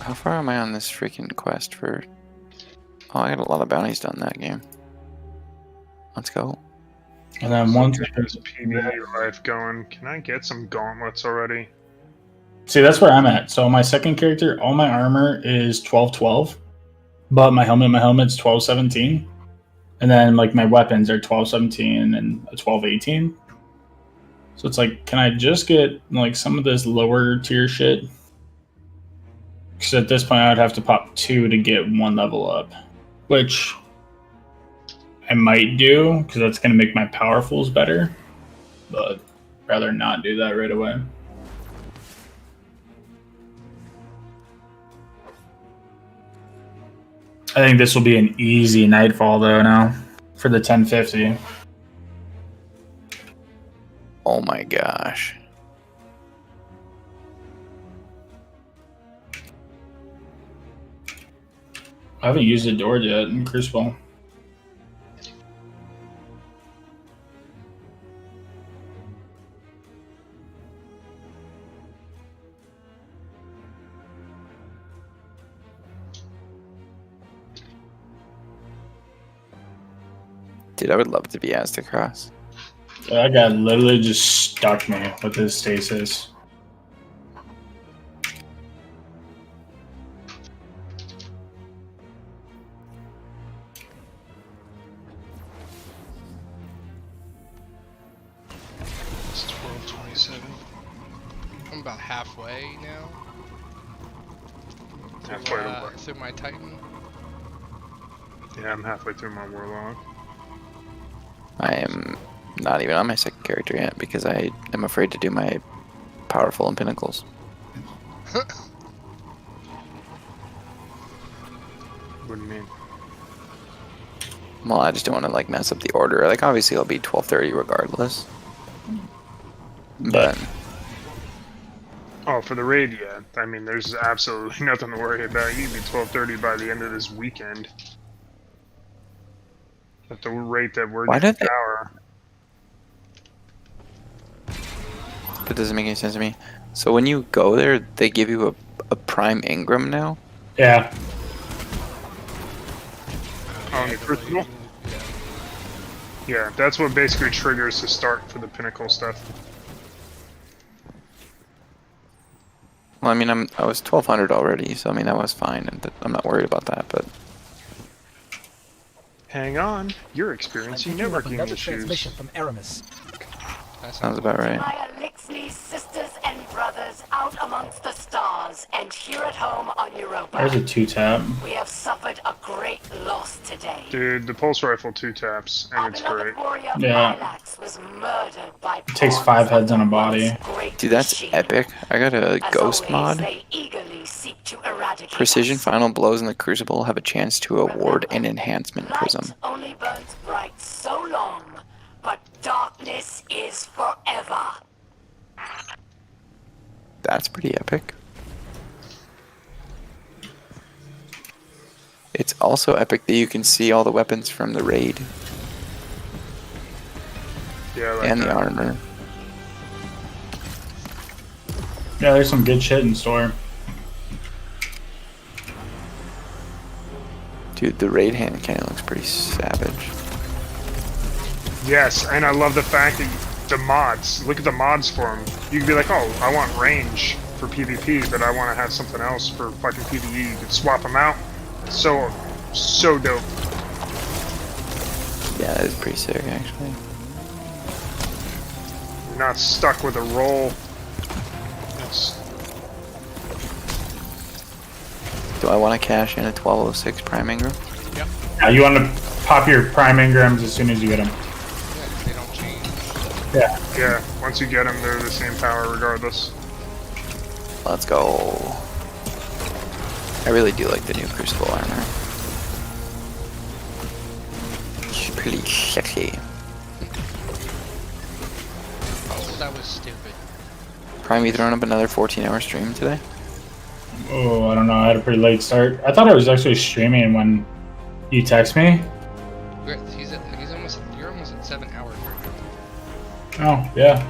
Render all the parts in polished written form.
How far am I on this freaking quest for... Oh, I got a lot of bounties done that game. Let's go. And then once Get this PvE life going. Can I get some gauntlets already? see, that's where I'm at. So my second character, all my armor is 12-12, but my helmet's 12-17, and then like my weapons are 12-17 and a 12-18. So it's like, can I just get like some of this lower tier shit? Because at this point, I would have to pop 2 to get 1 level up, which I might do because that's going to make my powerfuls better, but rather not do that right away. I think this will be an easy nightfall though now for the 1050. Oh my gosh. I haven't used the door yet in Crucible. Dude, I would love to be Aztecross. That guy literally just stuck me with his stasis. It's 12:27. I'm about halfway now. Halfway to what? Through my Titan. Yeah, I'm halfway through my Warlock. I am not even on my second character yet because I am afraid to do my powerful and pinnacles. What do you mean? Well, I just don't want to like mess up the order. Like obviously I'll be 12:30 regardless. But Oh, for the raid, yeah. I mean, there's absolutely nothing to worry about. You can be 12:30 by the end of this weekend. At the rate that we're Why getting did they- power. that doesn't make any sense to me. So when you go there, they give you a prime Ingram now? Yeah. On the Crucible? Yeah, that's what basically triggers the start for the pinnacle stuff. Well, I mean, I was 1200 already, so I mean that was fine, and I'm not worried about that. But Hang on, you're experiencing networking Another issues. transmission from Aramis. That sounds about right. My Elixni sisters and brothers out amongst the stars and here at home on Europa. There's a 2-tap. We have suffered a great loss today. Dude, the pulse rifle 2 taps, and it's Beloved great. warrior Yeah. Mylax was murdered by It takes pawns 5 heads of on a the body. once great dude, that's machine. epic. I got a As ghost always, mod. they eagerly seek to eradicate Precision us. final blows in the Crucible have a chance to award an Remember, enhancement light prism. only burns bright so long, but darkness is forever. That's pretty epic. It's also epic that you can see all the weapons from the raid Yeah, I like and that. the armor. Yeah, there's some good shit in store. Dude, the raid hand cannon looks pretty savage. Yes, and I love the fact that the mods, look at the mods for them. You can be like, oh, I want range for PvP, but I want to have something else for fucking PvE. You can swap them out. So dope. Yeah, that is pretty sick, actually. You're not stuck with a roll. It's, Do I want to cash in a 1206 Prime Ingram? Yeah, you want to pop your Prime Ingrams as soon as you get them. Yeah, they don't change. Yeah. yeah, once you get them, they're the same power regardless. Let's go. I really do like the new Crucible armor. It's pretty sexy. Oh, that was stupid. Prime, you throwing up another 14-hour stream today? Oh, I don't know. I had a pretty late start. I thought I was actually streaming when you text me. You're almost at 7 hours right Oh, yeah.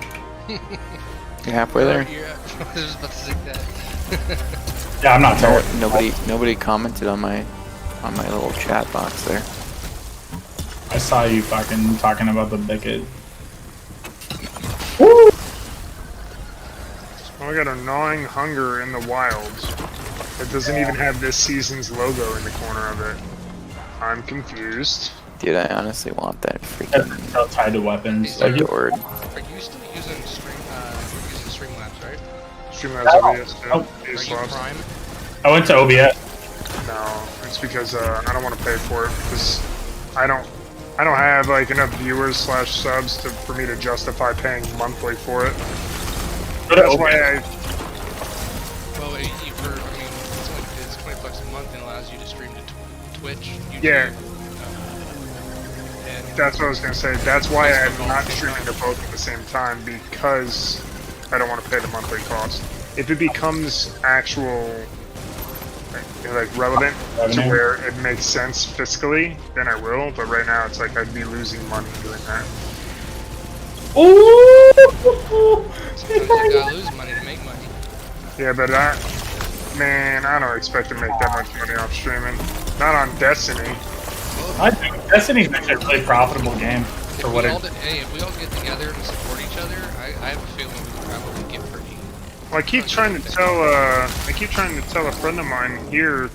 now. You're halfway there? Yeah, I was just about to say that. Yeah, I'm not tired. Nobody commented on my little chat box there. I saw you fucking talking about the Bicket. I got a gnawing hunger in the wilds. It doesn't even have this season's logo in the corner of it. I'm confused. Dude, I honestly want that That's freaking so tied to weapons. Like, Like, sword. Are you still using Streamlabs, right? Streamlabs OBS, Oh. Are you Swabs. Prime? I went to OBS. No, it's because I don't want to pay for it because I don't have like enough viewers / subs for me to justify paying monthly for it. That's why Well, it's $20 a month and allows you to stream to Twitch, YouTube. Yeah. And that's what I was gonna say. That's why I'm not streaming to both at the same time because I don't want to pay the monthly cost. If it becomes actual like relevant to Revenue. where it makes sense fiscally, then I will. But right now, it's like I'd be losing money doing that. sometimes you gotta lose money to make money. Yeah, but I don't expect to make that much money off streaming. Not on Destiny. I think Destiny's actually a really profitable game for what it. If we all get together and support each other, I have a feeling we can probably get pretty. Well, I keep trying to tell a friend of mine here,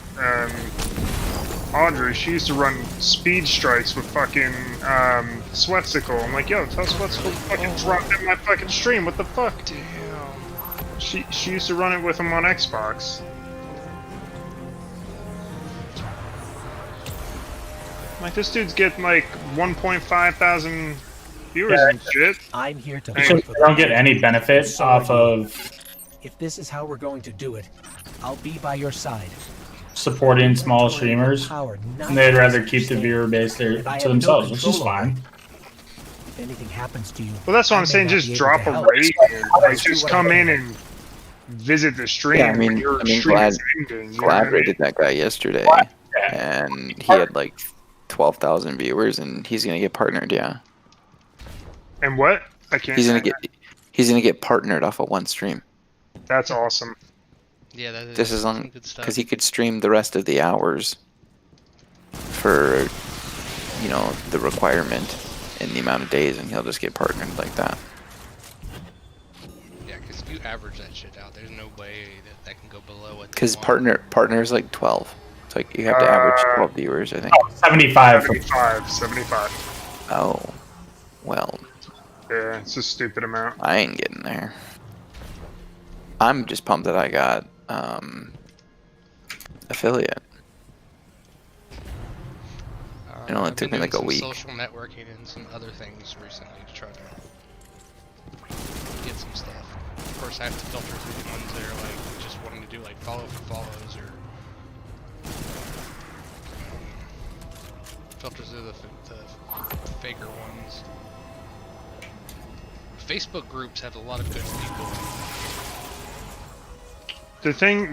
Audrey. She used to run speed strikes with fucking Sweatsicle. I'm like, yo, tell Sweatsicle to fucking drop in my fucking stream. What the fuck? Damn. She used to run it with him on Xbox. Like this dude's getting like 1.5 thousand viewers Yeah. and shit. I'm here to Hey. So fight you for don't get any benefits off of If this is how we're going to do it, I'll be by your side. supporting small streamers. Power, And they'd rather keep the viewer base there If I to have no themselves, which is control over fine. If anything happens to you, Well, that's what I I'm may saying. not Just be able drop to a help. raid. Like, just come in and visit the stream. Yeah, I when mean, your stream Glad is ending, you know what I Glad mean? rated that guy yesterday, Yeah. and he had like 12,000 viewers, and he's gonna get partnered. Yeah, And what? I can't. he's gonna get partnered off of one stream. That's awesome. Yeah, that is Just as some long good stuff. because he could stream the rest of the hours for the requirement and the amount of days, and he'll just get partnered like that. Yeah, because if you average that shit out, there's no way that can go below what. they Because want. partner is like 12. It's like you have to average 12 viewers, I think. 75 for 75. Oh, well, Yeah, it's a stupid amount. I ain't getting there. I'm just pumped that I got affiliate. It only I've took been me like doing a some week. social networking and some other things recently to try to get some stuff. Of course, I have to filter through the ones that are like just wanting to do like follow for follows or filter through the faker ones. Facebook groups have a lot of good people.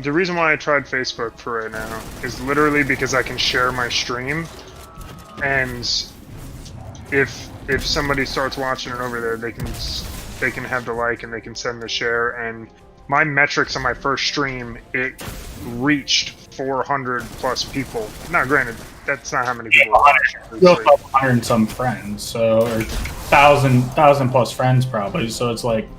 The reason why I tried Facebook for right now is literally because I can share my stream, and if somebody starts watching it over there, they can have the like and they can send the share. And my metrics on my first stream, it reached 400 plus people. Now, granted, that's not how many people watch. It's You'll like- have 100 and some friends, so or thousand plus friends probably. So it's like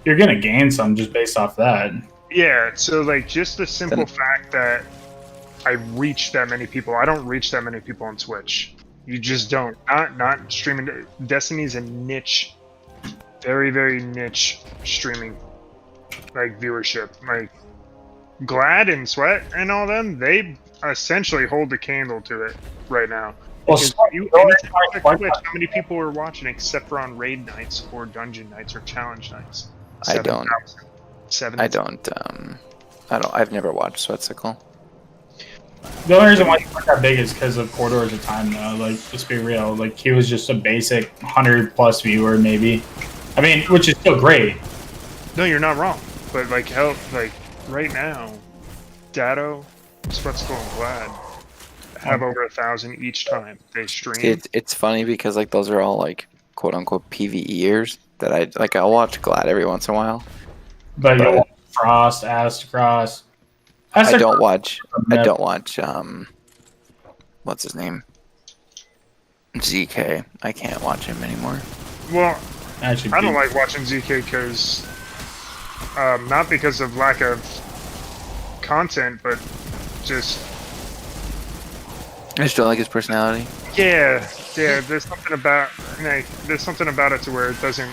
you're gonna gain some just based off that. Yeah, so like just the simple Then- fact that I reach that many people. I don't reach that many people on Twitch. You just don't. Not streaming. Destiny's a niche, very very niche streaming like viewership. Like Glad and Sweat and all them, they essentially hold the candle to it right now. Well, Because Sweat- you Sweat- anytime you check Sweat- Twitch, how many people are watching except for on raid nights or dungeon nights or challenge nights? I don't. 7,000. I don't. I've never watched Sweatsicle. The only reason why he got that big is because of Corridors of Time, though. Like, let's be real. Like, he was just a basic 100 plus viewer, maybe. I mean, which is still great. No, you're not wrong. But like hell, like right now, Datto, Sweatsicle, and Glad have over 1,000 each time they stream. It's funny because like those are all like quote unquote PvEers that I'll watch Glad every once in a while. But you know, Frost, Astacross, I don't watch. I Yeah. don't watch. What's his name? ZK. I can't watch him anymore. Well, Actually, I don't like watching ZK because, not because of lack of content, but just I just don't like his personality. yeah. There's something about there's something about it to where it doesn't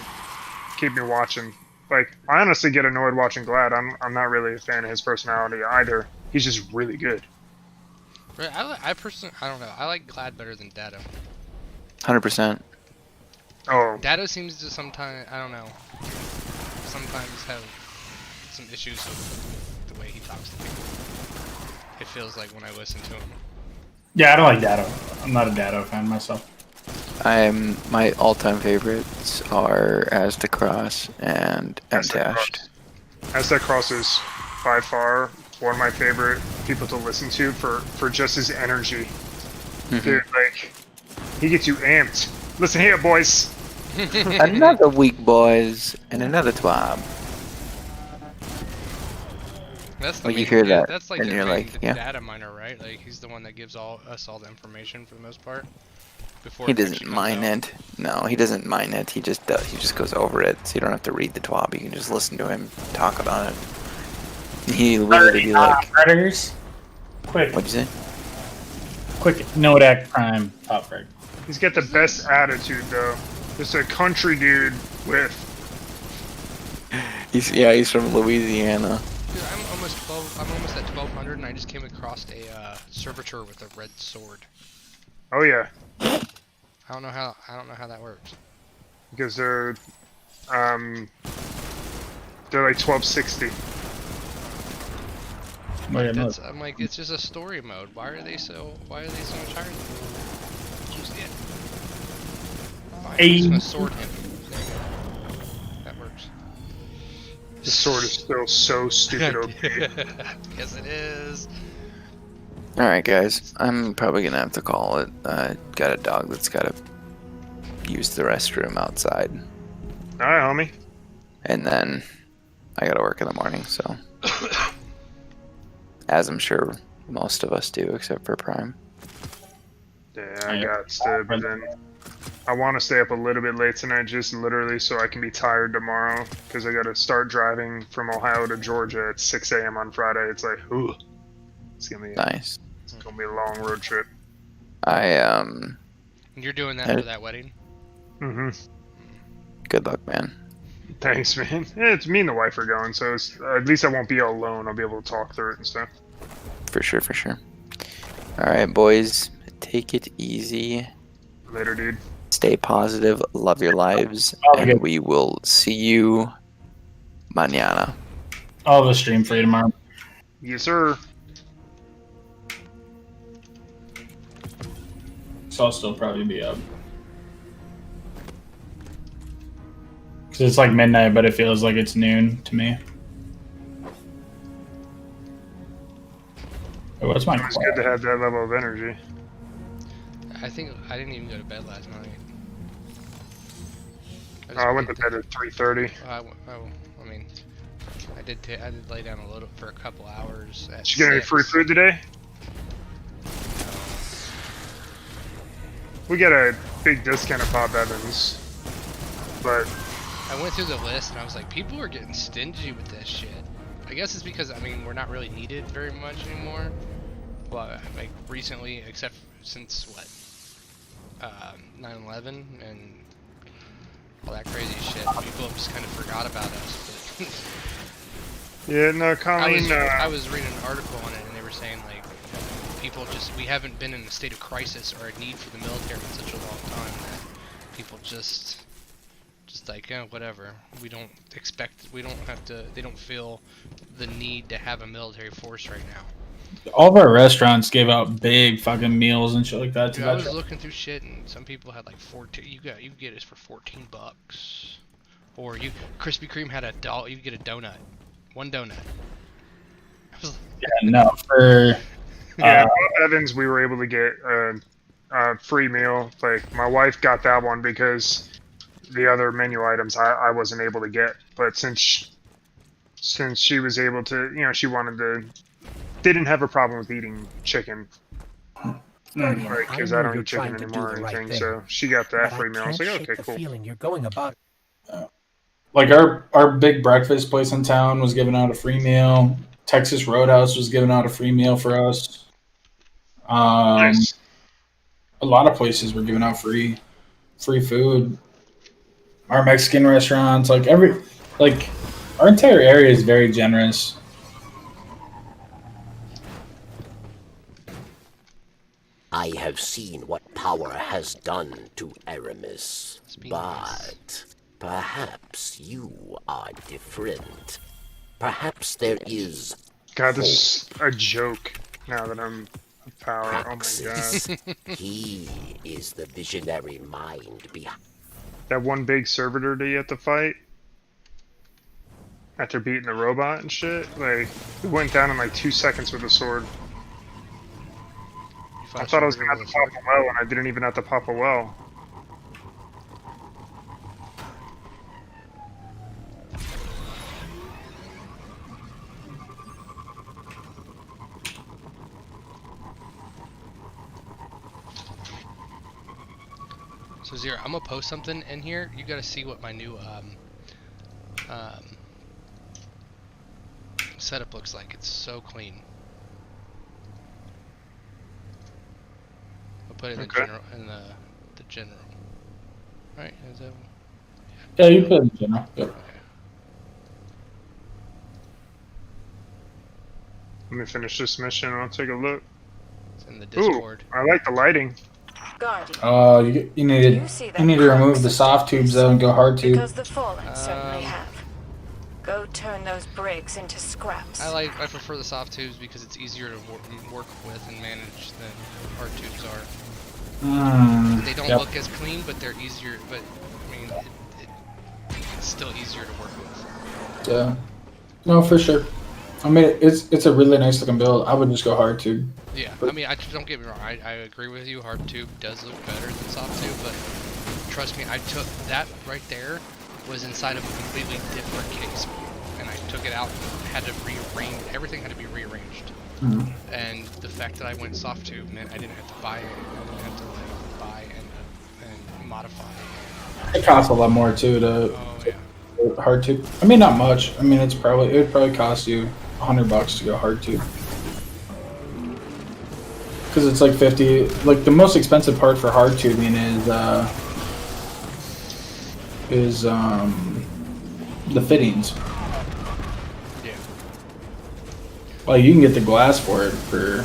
keep me watching. Like I honestly get annoyed watching Glad. I'm not really a fan of his personality either. He's just really good. Right, I personally, I don't know. I like Glad better than Dado. 100%. Oh, Dado seems to sometimes, I don't know, sometimes have some issues with the way he talks to people. It feels like when I listen to him. Yeah, I don't like Dado. I'm not a Dado fan myself. My all-time favorites are Aztecross and Mtashed. Aztec Cross is by far one of my favorite people to listen to for just his energy. Dude, like he gets you amped. Listen here, boys. Another week, boys, and another twab. That's the Well, you main- hear yeah, that, That's like and the you're main like, yeah. data miner, right? Like he's the one that gives us all the information for the most part. Before He it doesn't actually comes mine out. it. No, he doesn't mine it. He just does. He just goes over it, so you don't have to read the twab. You can just listen to him talk about it. He literally be like, Predators. Quick, "What'd you say?" quick. Nodak Prime top frag. He's got the best attitude though. Just a country dude with He's from Louisiana. Dude, I'm almost at 1200, and I just came across a servitor with a red sword. oh yeah, I don't know how that works. because they're like 1260. Wait, no. I'm like, it's just a story mode. Why are they so much higher than me? Just it. Fine, I'm just gonna sword him. There you go. That works. The sword is still so stupid OP. Yes, it is. All right, guys. I'm probably gonna have to call it. Got a dog that's gotta use the restroom outside, Alright, homie. and then I gotta work in the morning. So, as I'm sure most of us do, except for Prime. Yeah, I got to, but then I want to stay up a little bit late tonight, just literally so I can be tired tomorrow, because I got to start driving from Ohio to Georgia at 6 a.m. on Friday. It's like, ooh, it's gonna Nice. be a long road trip. You're doing that for that wedding? Mm-hmm. Good luck, man. Thanks, man. Yeah, it's me and the wife are going, so it's, at least I won't be all alone. I'll be able to talk through it and stuff. For sure, for sure. All right, boys. Take it easy. Later, dude. Stay positive. Love your lives. Oh, And good. we will see you mañana. I'll have a stream for you tomorrow. Yes, sir. So I'll still probably be up. Cause it's like midnight, but it feels like it's noon to me. Oh, what's my It's good to have that level of energy. I think I didn't even go to bed last night. I went to bed at 3:30. I mean, I did lay down a little for a couple hours. At Did you get any 6. free food today? We get a big discount at Bob Evans, but I went through the list and I was like, people are getting stingy with this shit. I guess it's because, I mean, we're not really needed very much anymore. Well, like recently, except since what, 9/11 and all that crazy shit. People have just kind of forgot about us. But yeah, no, Colleen. I was reading an article on it and they were saying like, we haven't been in a state of crisis or a need for the military in such a long time that people just like, whatever. We don't they don't feel the need to have a military force right now. All of our restaurants gave out big fucking meals and shit like that. To Dude, I was veterans. looking through shit and some people had like 14. You get this for $14, or Krispy Kreme had you get a donut, one donut. I was Yeah, no, for Yeah, Bob Evans, we were able to get a free meal. Like, my wife got that one because the other menu items I wasn't able to get. But since she was able to, she wanted to they didn't have a problem with eating chicken. Guardian, Because I I know don't you're eat chicken trying to do anymore or the right anything, thing, so she got that but free I meal. I was can't like, shake okay, the cool. feeling you're going about. Like our big breakfast place in town was giving out a free meal. Texas Roadhouse was giving out a free meal for us. Nice. A lot of places were giving out free food. Our Mexican restaurants, like our entire area is very generous. I have seen what power has done to Aramis, be nice. but perhaps you are different. Perhaps there is God, this is a joke now that I'm a power. Oh my god. Praxis. He is the visionary mind behind. That one big servitor that you have to fight after beating the robot and shit, like, it went down in like 2 seconds with a sword. I thought I was gonna have to pop a well, and I didn't even have to pop a well. So Zero, I'm gonna post something in here. You gotta see what my new setup looks like. It's so clean. I'll put it in Okay. the general. Right? Is that? Yeah, you put it in general. Yep. Okay. Let me finish this mission and I'll take a look. It's in the Ooh, Discord. I like the lighting. Guardian, You need to remove the soft tubes though and go hard tube. because the Fallen certainly Um, have. Go turn those bricks into scraps. I prefer the soft tubes because it's easier to work with and manage than hard tubes are. They don't Yep. look as clean, but they're easier. But I mean, it's still easier to work with. Yeah. No, for sure. I mean, it's a really nice looking build. I would just go hard tube. Yeah, I mean, don't get me wrong. I agree with you. Hard tube does look better than soft tube, but trust me, I took that right there was inside of a completely different case, and I took it out and had to rearrange. Everything had to be rearranged. And the fact that I went soft tube meant I didn't have to buy it. I didn't have to like buy and modify. It costs a lot more too to Oh yeah. hard tube. I mean, not much. I mean, it would probably cost you $100 to go hard tube. Because it's like 50. Like the most expensive part for hard tubing is the fittings. Yeah. Well, you can get the glass for it for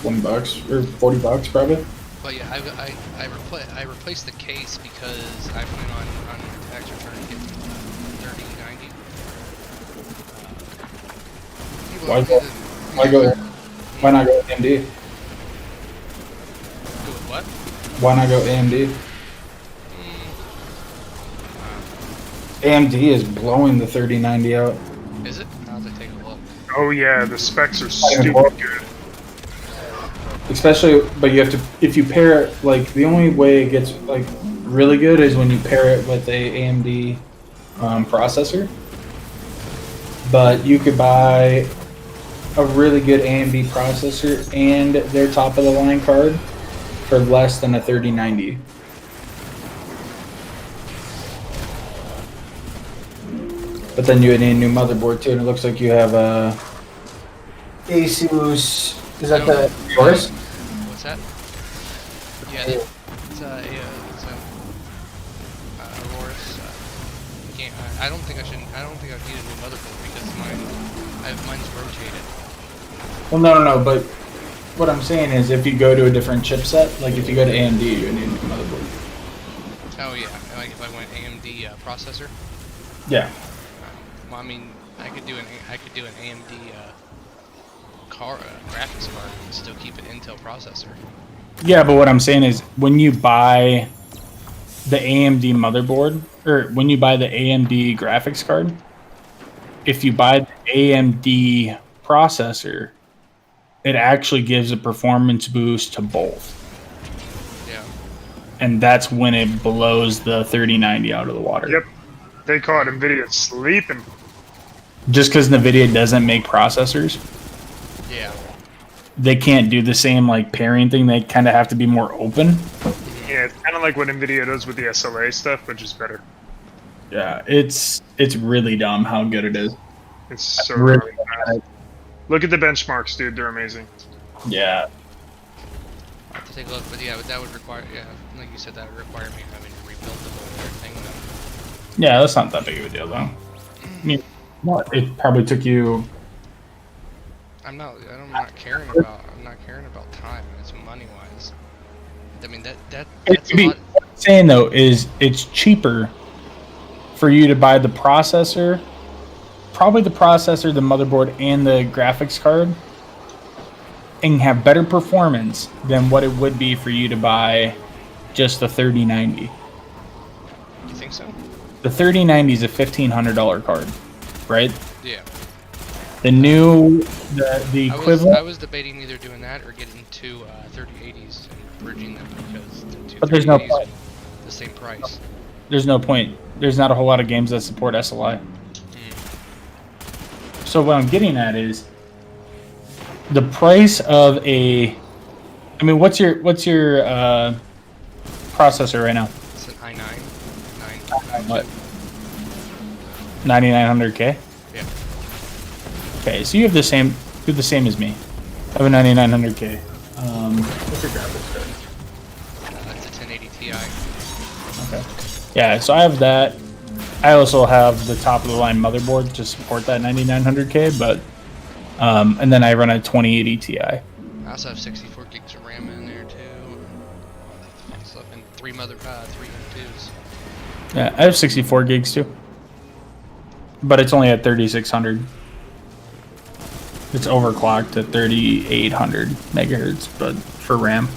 $20 or $40 probably. But yeah, I replaced the case because I plan on tax return to get 3090. Why not go AMD? Go with what? Why not go AMD? AMD is blowing the 3090 out. Is it? I'll have to take a look. Oh yeah, the specs are stupid good. Especially, but you have to, if you pair it, like, the only way it gets, like, really good is when you pair it with a AMD processor. But you could buy a really good AMD processor and their top-of-the-line card for less than a 3090. But then you would need a new motherboard, too, and it looks like you have a Asus. Is that the yours? What's that? Yeah, it's Aurorus. I don't think I need a new motherboard because mine's rotated. Well, no, but what I'm saying is if you go to a different chipset, like if you go to AMD, you need a new motherboard. Oh yeah, like if I went AMD processor. Yeah. Well, I mean, I could do an AMD graphics card and still keep an Intel processor. Yeah, but what I'm saying is when you buy the AMD motherboard, or when you buy the AMD graphics card, if you buy the AMD processor, it actually gives a performance boost to both. Yeah. And that's when it blows the 3090 out of the water. Yep. They caught NVIDIA sleeping. just because NVIDIA doesn't make processors, Yeah. they can't do the same like pairing thing. They kind of have to be more open. Yeah, it's kind of like what NVIDIA does with the SLA stuff, but just better. Yeah, it's really dumb how good it is. It's so Really fast. Look at the benchmarks, dude. They're amazing. Yeah, I'll have to take a look, but yeah, that would require, yeah, like you said, that would require me having to rebuild the whole entire thing. yeah, that's not that big of a deal though. I mean, what? It probably took you. I'm not caring about time. It's money wise. I mean that's a lot. What I'm saying though is it's cheaper for you to buy the processor, probably the processor, the motherboard, and the graphics card, and have better performance than what it would be for you to buy just the 3090. You think so? The 3090 is a $1,500 card, right? Yeah. The new, the equivalent. I was debating either doing that or getting two 3080s and bridging them because the two But there's no 3080s point. are the same price. There's no point. There's not a whole lot of games that support SLI. So what I'm getting at is the price of a. I mean, what's your processor right now? It's an i9. What? 9900K. Yeah. Okay, so you have the same. You're the same as me. I have a 9900K. What's your graphics card? It's a 1080 Ti. Okay. Yeah, so I have that. I also have the top of the line motherboard to support that 9900K, but and then I run a 2080 Ti. I also have 64 gigs of RAM in there too. And stuff, and three M2s. Yeah, I have 64 gigs too, but it's only at 3600. It's overclocked to 3800 megahertz, but for RAM.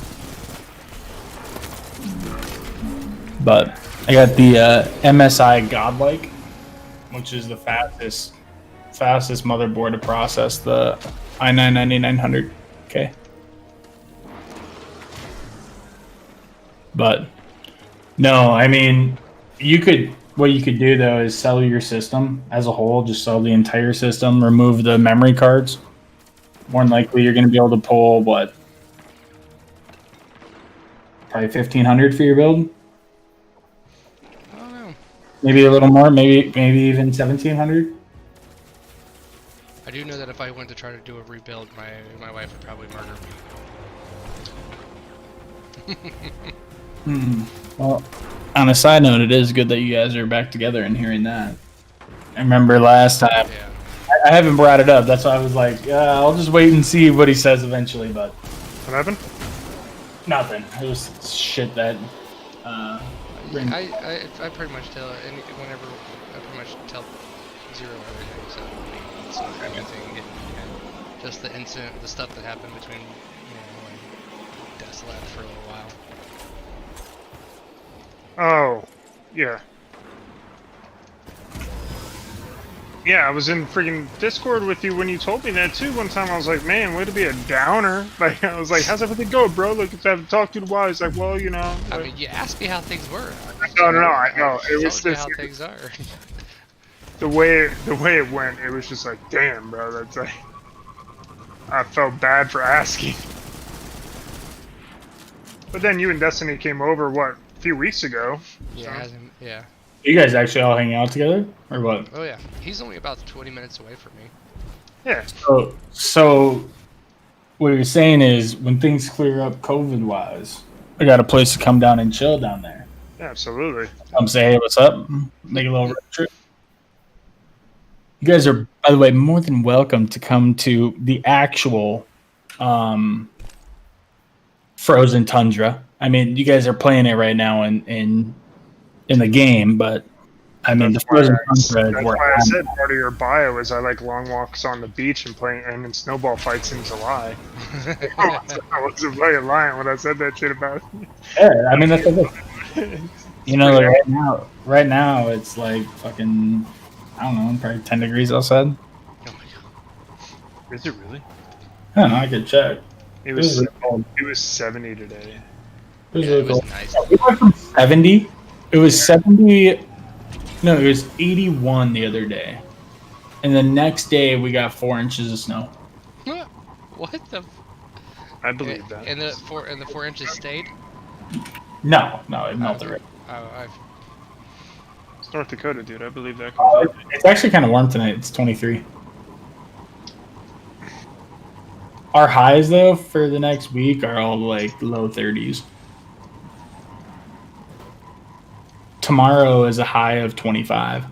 But I got the MSI Godlike, which is the fastest motherboard to process the i9 9900K. But no, I mean, what you could do though is sell your system as a whole, just sell the entire system, remove the memory cards. More than likely, you're going to be able to pull what, probably 1500 for your build. I don't know. Maybe a little more, maybe even 1700. I do know that if I went to try to do a rebuild, my wife would probably murder me. Well, on a side note, it is good that you guys are back together and hearing that. I remember last time, Yeah. I haven't brought it up. That's why I was like, I'll just wait and see what he says eventually, but What happened? nothing. It was shit that. I pretty much tell whenever I pretty much tell Zero everything. So it's not anything. And just the incident, the stuff that happened between and Desolate for a little while. Oh, yeah. Yeah, I was in freaking Discord with you when you told me that too. One time I was like, man, way to be a downer. Like, I was like, how's everything going, bro? Like, I haven't talked to you in a while. He's like, well, you know. I mean, you asked me how things were. No, I know. It I was told you just how things are. the way it went. It was just like, damn, bro. That's like, I felt bad for asking. But then you and Destiny came over, what, a few weeks ago? Yeah, So- it hasn't, yeah. You guys actually all hang out together, or what? Oh yeah, he's only about 20 minutes away from me. Yeah. So what you're saying is, when things clear up COVID-wise, I got a place to come down and chill down there. Absolutely. Come say, hey, what's up? Make a little road trip. You guys are, by the way, more than welcome to come to the actual Frozen Tundra. I mean, you guys are playing it right now in the game, but I mean, the Frozen Tundra is That's where why I I'm said part of your bio is I like long walks on the beach and playing and in snowball fights in July. I wasn't playing lying when I said that shit about it. Yeah, I mean, that's the thing. You know, like right now it's like fucking, I don't know, probably 10 degrees outside. Oh my god. Is it really? I don't know, I could check. It was was really cold. it was 70 today. It was Yeah, really it was cold. nice. We went from 70. It was 70. No, it was 81 the other day, And the next day we got 4 inches of snow. What the? I believe that. And the 4 inches stayed. No, it melted right. Oh, It's North Dakota, dude. I believe that. It's actually kind of warm tonight. It's 23. Our highs though for the next week are all like low 30s. Tomorrow is a high of 25.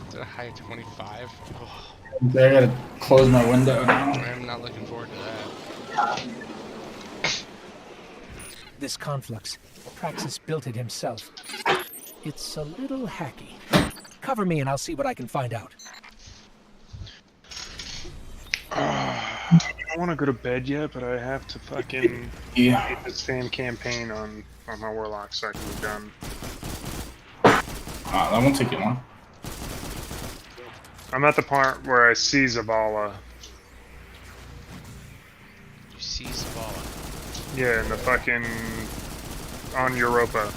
it's a high of 25. Oh, I gotta close my window now. I'm not looking forward to that. This conflux, Praxis built it himself. It's a little hacky. Cover me and I'll see what I can find out. I don't want to go to bed yet, but I have to fucking get this fan campaign on my warlock so I can be done. That won't take you long. I'm at the part where I see Zavala. You see Zavala. Yeah, in the fucking on Europa.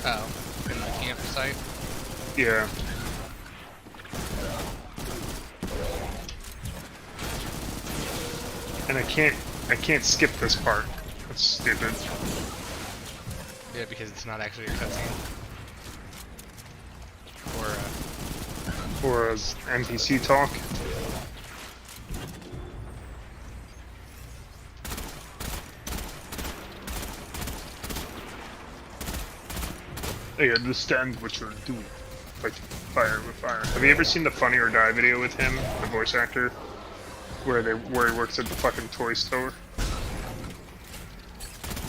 Oh, in the campsite. Yeah. And I can't skip this part. That's stupid. Yeah, because it's not actually a cutscene. Or as NPC talk. I understand what you're doing. Like fire with fire. Have you ever seen the Funny or Die video with him, the voice actor? Where he works at the fucking toy store?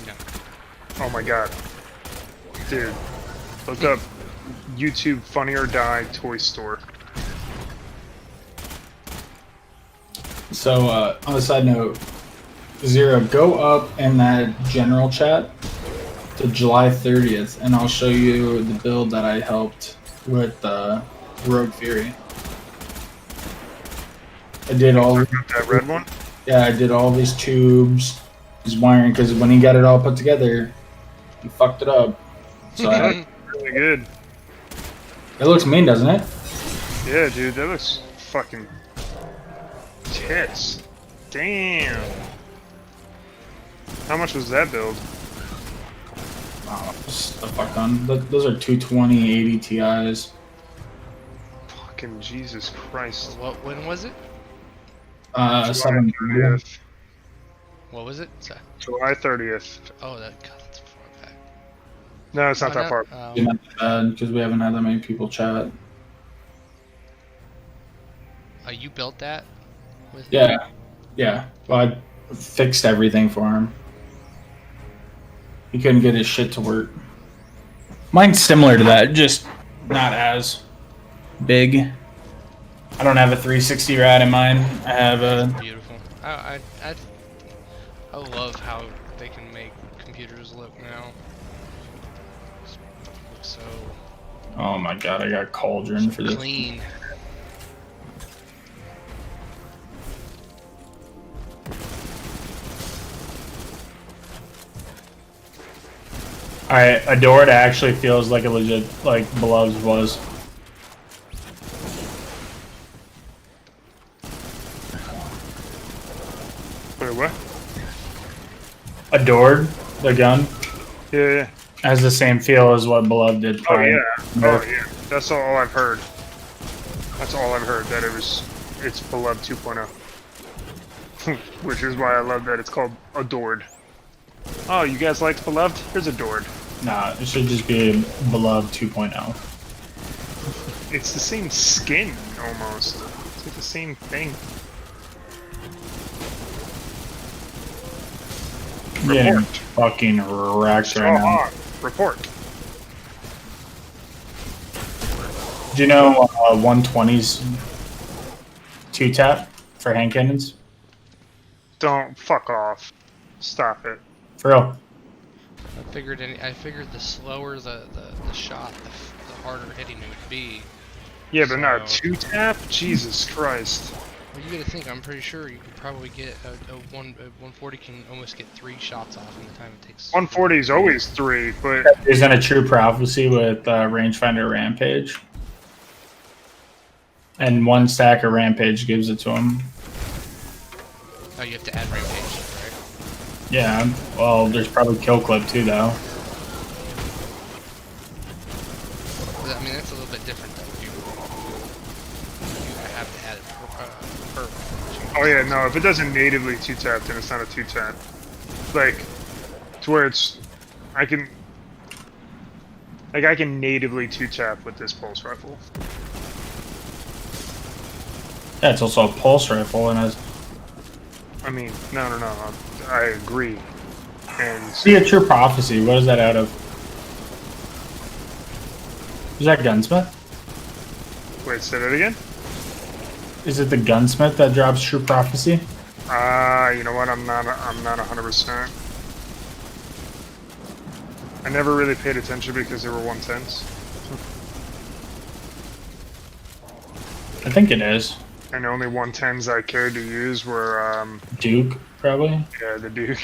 No. Oh my god. Dude. Look up YouTube Funny or Die toy store. So, on a side note, Zero, go up in that general chat to July 30th, and I'll show you the build that I helped with Rogue Fury. I did all That red one? I did all these tubes, his wiring, because when he got it all put together, he fucked it up. So Really good. it looks mean, doesn't it? Yeah, dude, that looks fucking tits. Damn. How much was that build? Oh, just the fuck on. Those are 220 80 Ti's. Fucking Jesus Christ. When was it? 7. What was it? July 30th. Oh, God, that's far back. No, it's not Why that far. Not that bad because we haven't had that many people chat. You built that? Yeah. Well, I fixed everything for him. He couldn't get his shit to work. Mine's similar to that, just not as big. I don't have a 360 rad in mine. I have a. Beautiful. I love how they can make computers look now. Looks so Oh my god, I got Cauldron for this. clean. Alright, Adored actually feels like a legit, like Beloved was. Wait, what? Adored, the gun, Yeah. has the same feel as what Beloved did. Oh prior. yeah. Oh yeah. That's all I've heard. That's all I've heard. That it's Beloved 2.0. Which is why I love that it's called Adored. Oh, you guys liked Beloved? Here's Adored. Nah, it should just be Beloved 2.0. It's the same skin, almost. It's like the same thing. Getting Report. fucking wrecked right now. Report. Do you know 120's 2-tap for hand cannons? Don't fuck off. Stop it. For real. I figured the slower the shot, the harder hitting it would be. Yeah, but not So- 2-tap? Jesus Christ. Well, you gotta think, I'm pretty sure you could probably get a 140 can almost get 3 shots off in the time it takes. 140 is always 3, but Isn't a True Prophecy with Rangefinder Rampage? And 1 stack of Rampage gives it to him. Oh, you have to add rampage, right? Yeah, well, there's probably Kill Clip too, though. I mean, that's a little bit different, though. You have to add it per oh yeah, no, if it doesn't natively 2-tap, then it's not a 2-tap. Like, to where it's, I can natively 2-tap with this pulse rifle. Yeah, it's also a Pulse Rifle, and a I mean, no, I agree. And See a True Prophecy. What is that out of? Is that Gunsmith? wait, say that again? Is it the Gunsmith that drops True Prophecy? You know what? I'm not 100%. I never really paid attention because there were 110s. I think it is. And the only 110s I cared to use were, Duke, probably. yeah, the Duke.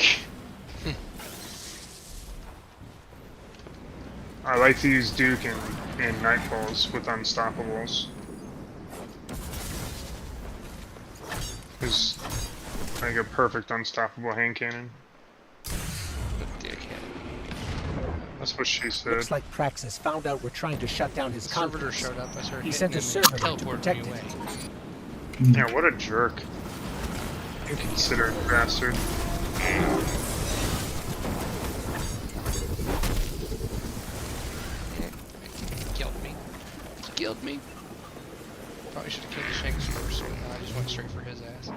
I like to use Duke in Nightfalls with Unstoppables. It's like a perfect unstoppable hand cannon. That's what she said. Looks like Praxis found out we're trying to shut down his Servitor confidence. showed up. I started He hitting sent a him server and to teleported protect me it. away. Yeah, what a jerk. Inconsiderate bastard. Killed me. Killed me. Probably should have killed the Shanks first, but no, I just went straight for his ass.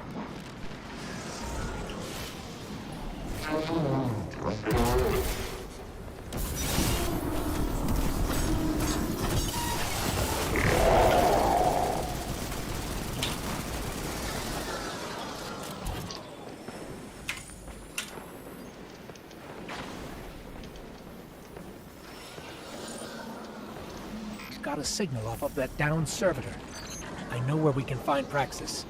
Got a signal off of that downed servitor. I know where we can find Praxis.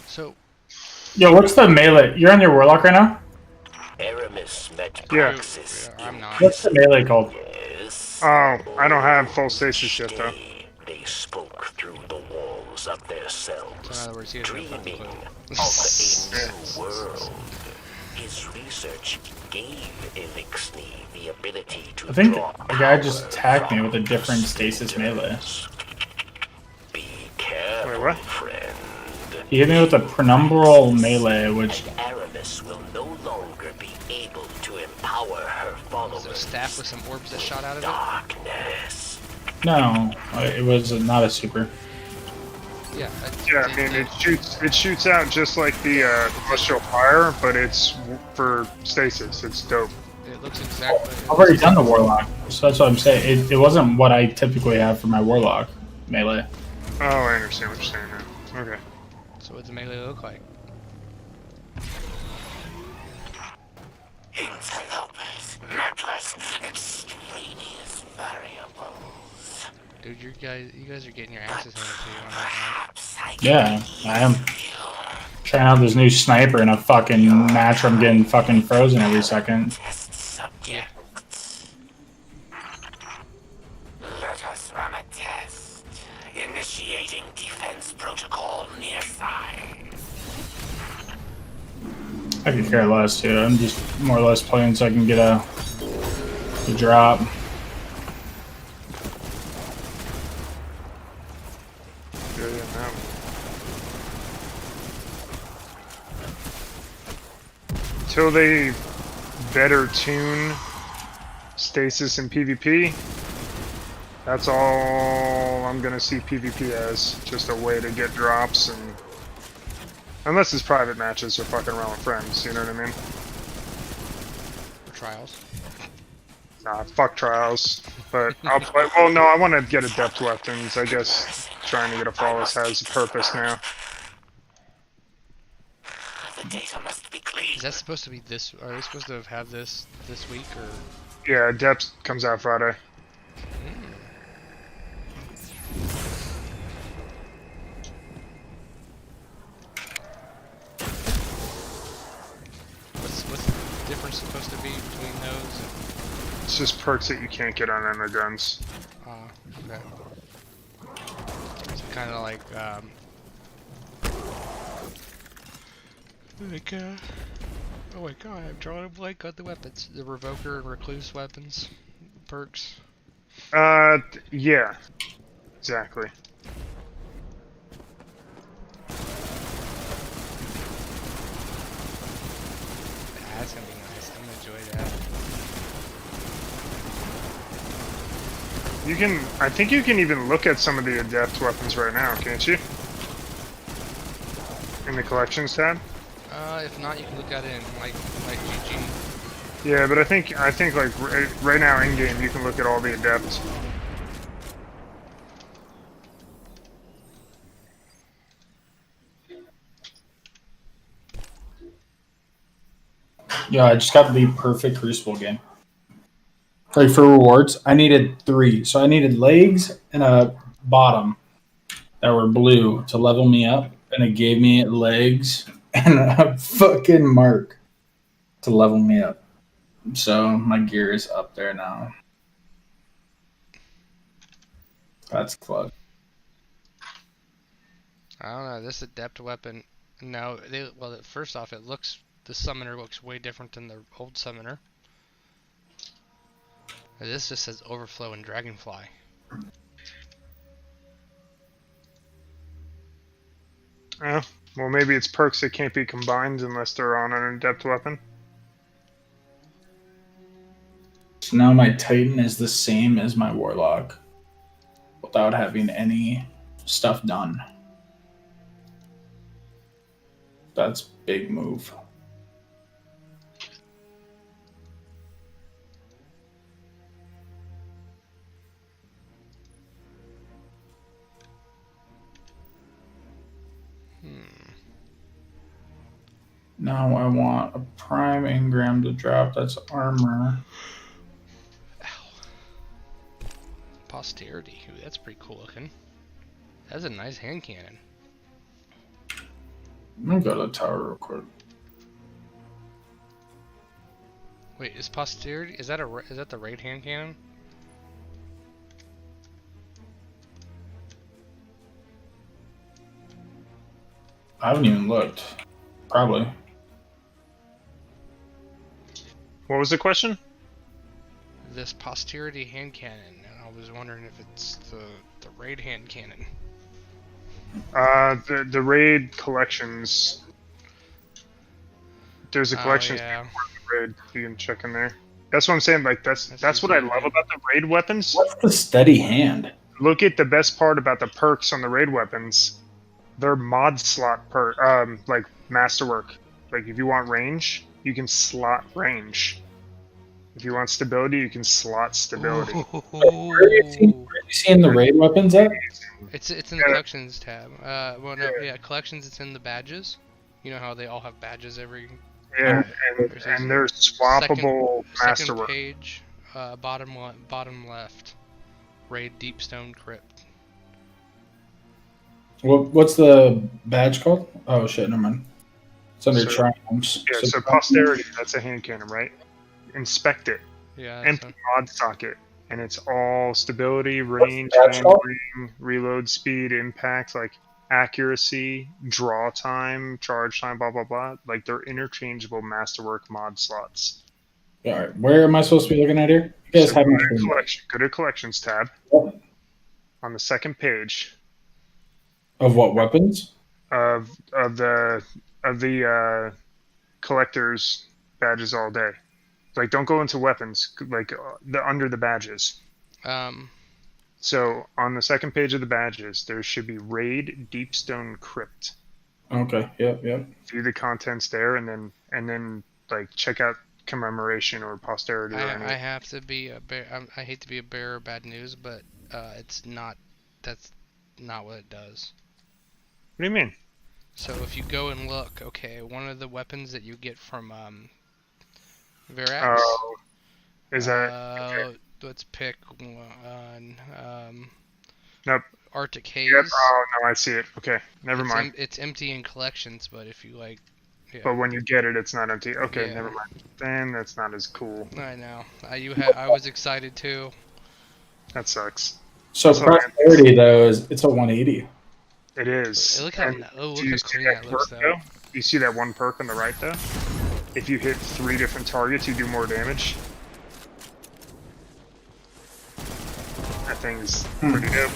So, Yo, what's the melee? You're on your Warlock right now? Aramis met Yeah. Praxis. I'm not. What's the melee called? Yes. Oh, I don't have full stasis yet though. Day, they spoke through the walls of their cells, So in other words, he has no fucking dreaming clue. of a new world. His research gave Elixni the ability to I think draw a guy just power attacked me from with a different the stasis melee. Be careful, Wait, what? friend. He hit me with a penumbral melee, which And Aramis will no longer be able to empower her followers. So a staff with some orbs that shot out of it? Darkness. no, it was not a super. Yeah. Yeah, I mean it shoots out just like the celestial fire, but it's for stasis. It's dope. It looks exactly. I've already done the Warlock, so that's what I'm saying. It wasn't what I typically have for my Warlock melee. Oh, I understand what you're saying now. Okay. So what's the melee look like? Interlopers, necklace, extraneous variables. Dude, you guys are getting your asses handed to you on that Perhaps I can Yeah, I am. Trying out this new sniper in a fucking match where I'm getting fucking frozen every second. test subjects. Let us run a test. Initiating defense protocol near side. I could care less, too. I'm just more or less playing so I can get a drop. Yeah, now. Until they better tune stasis and PvP, that's all I'm gonna see PvP as. Just a way to get drops and Unless it's private matches or fucking around with friends, you know what I mean? For trials. Nah, fuck trials. But I'll play. Well, no, I want to get adept weapons. I guess trying to get a flawless has a purpose now. The data must be Is cleaned. that supposed to be this? Are they supposed to have this week or? Yeah, adept comes out Friday. What's the difference supposed to be between those? It's just perks that you can't get on other guns. Okay. So kind of like oh my god, I'm drawing a blank on the weapons. The Revoker and Recluse weapons perks. Yeah, exactly. That's gonna be nice. I'm gonna enjoy that. You can. I think you can even look at some of the adept weapons right now, can't you? In the collections tab. If not, you can look at it in like GG. Yeah, but I think like right now in game you can look at all the adepts. Yeah, I just got the perfect Crucible game. Like for rewards, I needed 3. So I needed legs and a bottom that were blue to level me up, and it gave me legs and a fucking mark to level me up. So my gear is up there now. That's clutch. I don't know. This adept weapon. No, first off, the summoner looks way different than the old summoner. This just says Overflow and Dragonfly. Well, maybe it's perks that can't be combined unless they're on an adept weapon. So now my Titan is the same as my Warlock without having any stuff done. That's big move. Now I want a prime engram to drop. That's armor. Ow. Posterity. Ooh, that's pretty cool looking. That's a nice hand cannon. Let me go to the tower real quick. Wait, is Posterity? Is that the raid hand cannon? I haven't even looked. Probably. What was the question? This Posterity hand cannon, and I was wondering if it's the raid hand cannon. The raid collections. There's a collections yeah. raid you can check in there. That's what I'm saying. Like that's what I love about the raid weapons. What's the steady hand? Look at the best part about the perks on the raid weapons. They're mod slot like masterwork. Like if you want range, you can slot range. If you want stability, you can slot stability. Where are you seeing the raid weapons at? It's in the collections tab. Well, no, yeah, collections. It's in the badges. You know how they all have badges every. Yeah, and they're swappable Second masterwork. page, bottom left. Raid Deepstone Crypt. What's the badge called? Oh shit, never mind. It's under triumphs. Yeah, so posterity, that's a hand cannon, right? Inspect it. Yeah. Empty mod socket. And it's all stability, range, the badge called? handling, reload speed, impact, like accuracy, draw time, charge time, blah blah blah. Like they're interchangeable masterwork mod slots. All right, where am I supposed to be looking at here? You guys So have go my to screen. collection. Go to collections tab Yep. on the second page Of what weapons? of the collectors badges all day. Like don't go into weapons. Like the under the badges. So on the second page of the badges, there should be Raid Deepstone Crypt. Okay. Yep. Yep. View the contents there, and then like check out commemoration or posterity or any. I have to be a bear. I hate to be a bearer of bad news, but it's not. That's not what it does. What do you mean? So if you go and look, okay, one of the weapons that you get from Verax. Oh, is that okay? Let's pick one. Nope. Arctic Haze. Yep. Oh no, I see it. Okay, never It's mind. It's empty in collections, but if you like, yeah. But when you get it, it's not empty. Okay, Yeah. never mind. Then that's not as cool. I know. I was excited too. That sucks. So So- prosperity though is it's a 180. It is. Hey, look how And look do how you see clean that that looks perk, though. You see that one perk on the right though? If you hit 3 different targets, you do more damage. That thing's pretty dope.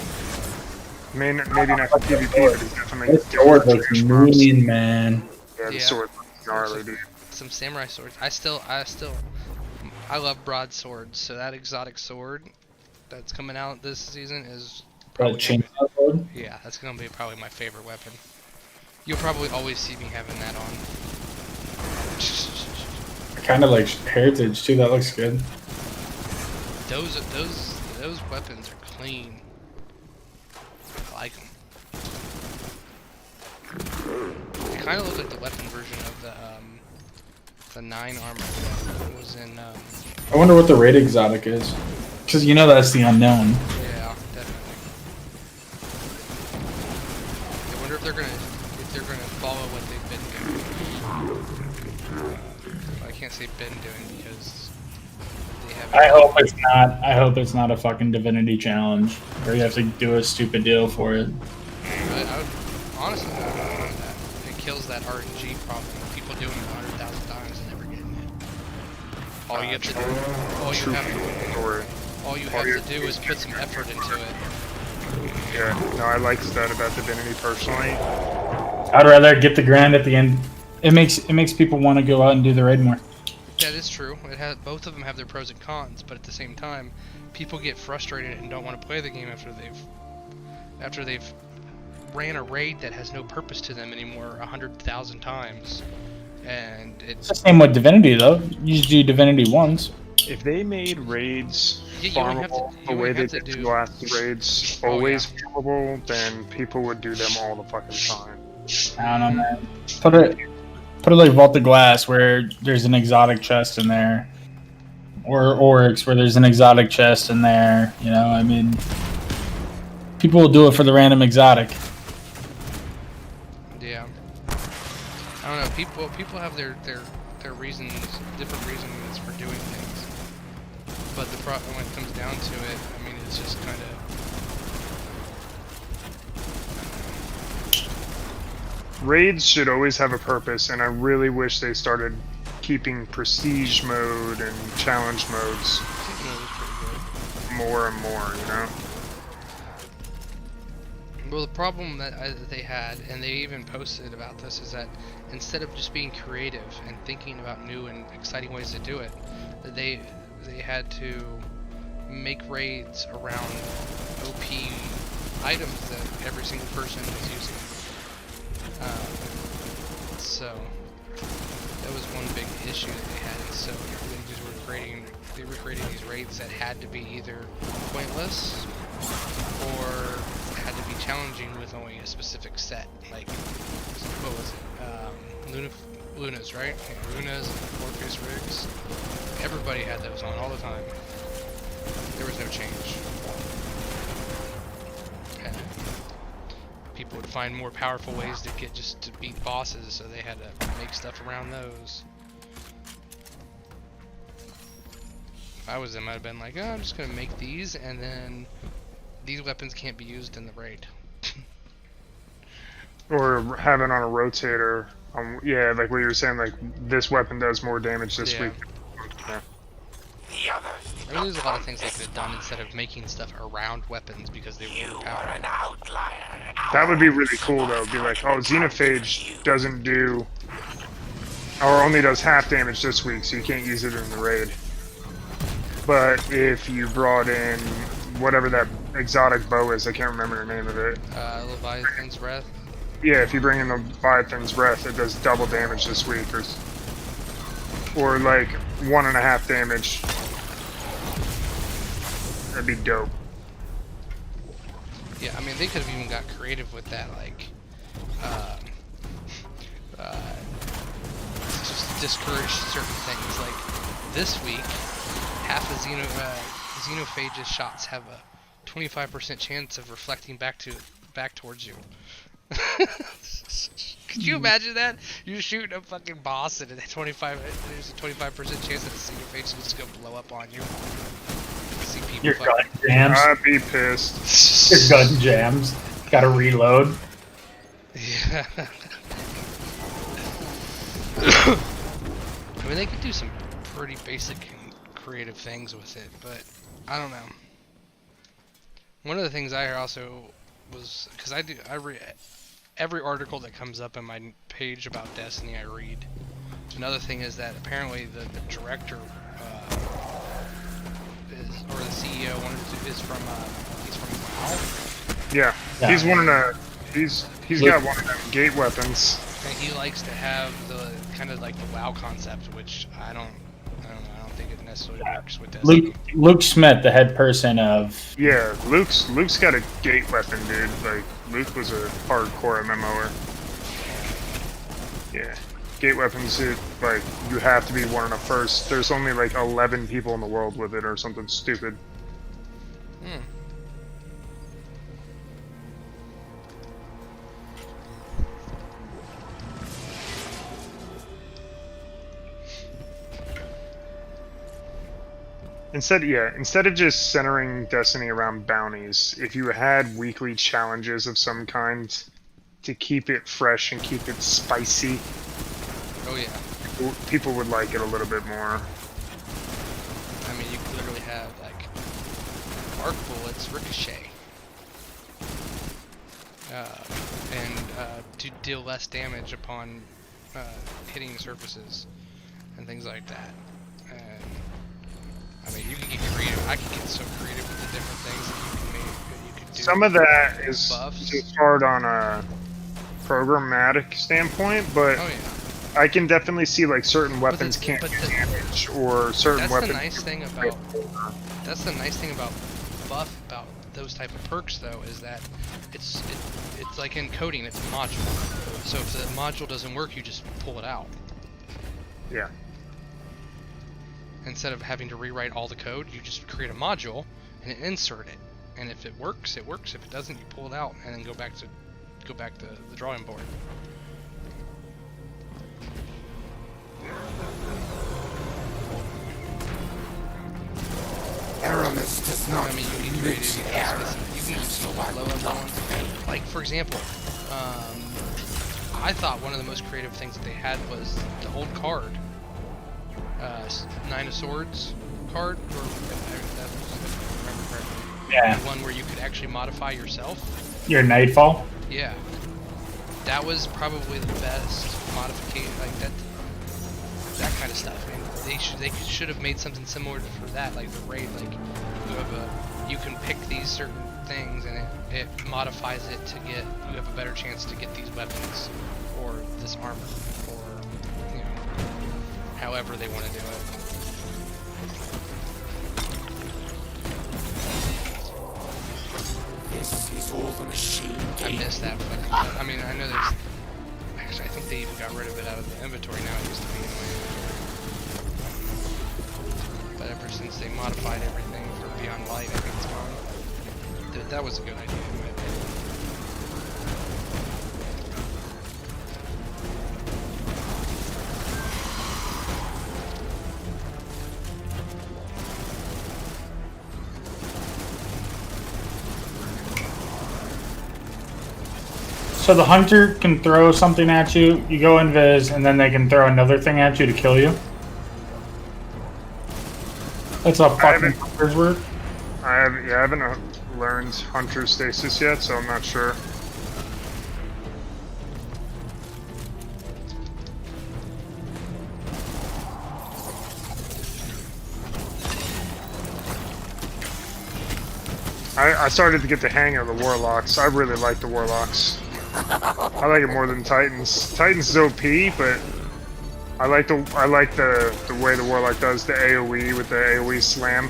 Maybe not for PvP, but it's definitely. This sword looks different from transforms. mean, man. Yeah, the Yeah. sword looks gnarly, dude. Some samurai swords. I love broadswords, so that exotic sword that's coming out this season is That probably chainsaw sword. yeah, that's gonna be probably my favorite weapon. You'll probably always see me having that on. I kind of like heritage too. That looks good. Those weapons are clean. I like them. They kind of look like the weapon version of the 9 armor that was in I wonder what the raid exotic is, because you know that's the unknown. yeah, definitely. I wonder if they're gonna follow what they've been doing. I can't say been doing because they haven't. I hope it's not. I hope it's not a fucking divinity challenge where you have to do a stupid deal for it. I would honestly I would want that. It kills that RNG problem. People doing it 100,000 times and never getting it. All you have to all you have to do is put some effort into it. Yeah, no, I like that about Divinity personally. I'd rather get the grind at the end. It makes people want to go out and do the raid more. That is true. It has both of them have their pros and cons, but at the same time, people get frustrated and don't want to play the game after they've ran a raid that has no purpose to them anymore 100,000 times, and It's the same with divinity though. You just do divinity once. If they made raids Yeah, you only have to- farmable you the only way have they to did do- the last raids, Oh, always farmable, then people would do them all the fucking time. I don't know, man. Put it like Vault of Glass where there's an exotic chest in there, or Oryx where there's an exotic chest in there. You know, I mean, people will do it for the random exotic. yeah. I don't know. People have their reasons, different reasons for doing things. But the problem when it comes down to it, I mean, it's just kind of. Raids should always have a purpose, and I really wish they started keeping prestige mode and challenge modes more and more, you know? Well, the problem that they had, and they even posted about this, is that instead of just being creative and thinking about new and exciting ways to do it, they had to make raids around OP items that every single person was using. So that was one big issue that they had. So they were creating these raids that had to be either pointless or had to be challenging with only a specific set. Like, what was it? Lunas, right? Yeah, Lunas and Morpheus rigs. Everybody had those on all the time. There was no change. And people would find more powerful ways to beat bosses, so they had to make stuff around those. If I was them, I'd have been like, oh, I'm just gonna make these, and then these weapons can't be used in the raid. Or have it on a rotator. Yeah, like what you were saying, like this weapon does more damage this Yeah. week. Yeah. The others I mean, there's a lot of things they could have done instead of making stuff around weapons because they were You are overpowered. an outlier. That would be really cool though. Be like, oh, Xenophage doesn't do, or only does half damage this week, so you can't use it in the raid. But if you brought in whatever that exotic bow is, I can't remember the name of it. Leviathan's Breath. Yeah, if you bring in the Leviathan's Breath, it does double damage this week, or like 1.5 damage. That'd be dope. Yeah, I mean, they could have even got creative with that, like, just discourage certain things. Like, this week, half of Xenophage's shots have a 25% chance of reflecting back towards you. Could you imagine that? You're shooting a fucking boss and there's a 25% chance that the Xenophage is just gonna blow up on you. See people Your fucking... gun jams. I'd be pissed. Your gun jams. Gotta reload. Yeah. I mean, they could do some pretty basic and creative things with it, but I don't know. One of the things I also was, because I read every article that comes up in my page about Destiny, I read. Another thing is that apparently the director or the CEO is from WoW. Yeah, Yeah. he's one of the. He's got one of them gate weapons. And he likes to have the kind of like the WoW concept, which I don't think it necessarily works with Destiny. Luke Smith, the head person of. Yeah, Luke's got a gate weapon, dude. Like Luke was a hardcore MMOer. Yeah, gate weapons. Like you have to be one of the first. There's only like 11 people in the world with it, or something stupid. Hmm. Instead of just centering Destiny around bounties, if you had weekly challenges of some kind to keep it fresh and keep it spicy, Oh yeah. people would like it a little bit more. I mean, you could literally have like arc bullets ricochet, to deal less damage upon hitting surfaces and things like that. And I mean, you can get creative. I can get so creative with the different things that you can make. That you could do. Some of that is buffs. just hard on a programmatic standpoint, but Oh yeah. I can definitely see like certain weapons can't do but the- damage, or certain That's weapons. the nice thing about. That's the nice thing about about those type of perks, though, is that it's like in coding. It's a module. So if the module doesn't work, you just pull it out. Yeah. Instead of having to rewrite all the code, you just create a module and insert it. And if it works, it works. If it doesn't, you pull it out and then go back to the drawing board. Aramis does not I mean, you can create it. You can just low up on. Like for example, I thought one of the most creative things that they had was the old card, Nine of Swords card, or if I remember correctly. Yeah. The one where you could actually modify yourself. Your Nightfall. Yeah, that was probably the best modification, like that kind of stuff. I mean, they should have made something similar for that, like the raid. Like you can pick these certain things and it modifies it to get you have a better chance to get these weapons or this armor or however they want to do it. This is all the machine I gate. missed that, but I mean, I know there's. Actually, I think they even got rid of it out of the inventory now. It used to be anyway. But ever since they modified everything for Beyond Light, I think it's gone. That was a good idea, in my opinion. So the hunter can throw something at you, you go invis, and then they can throw another thing at you to kill you. That's how fucking hunters work. I haven't learned Hunter Stasis yet, so I'm not sure. I started to get the hang of the Warlocks. I really like the Warlocks. I like it more than Titans. Titans is OP, but I like the way the Warlock does the AoE with the AoE slam.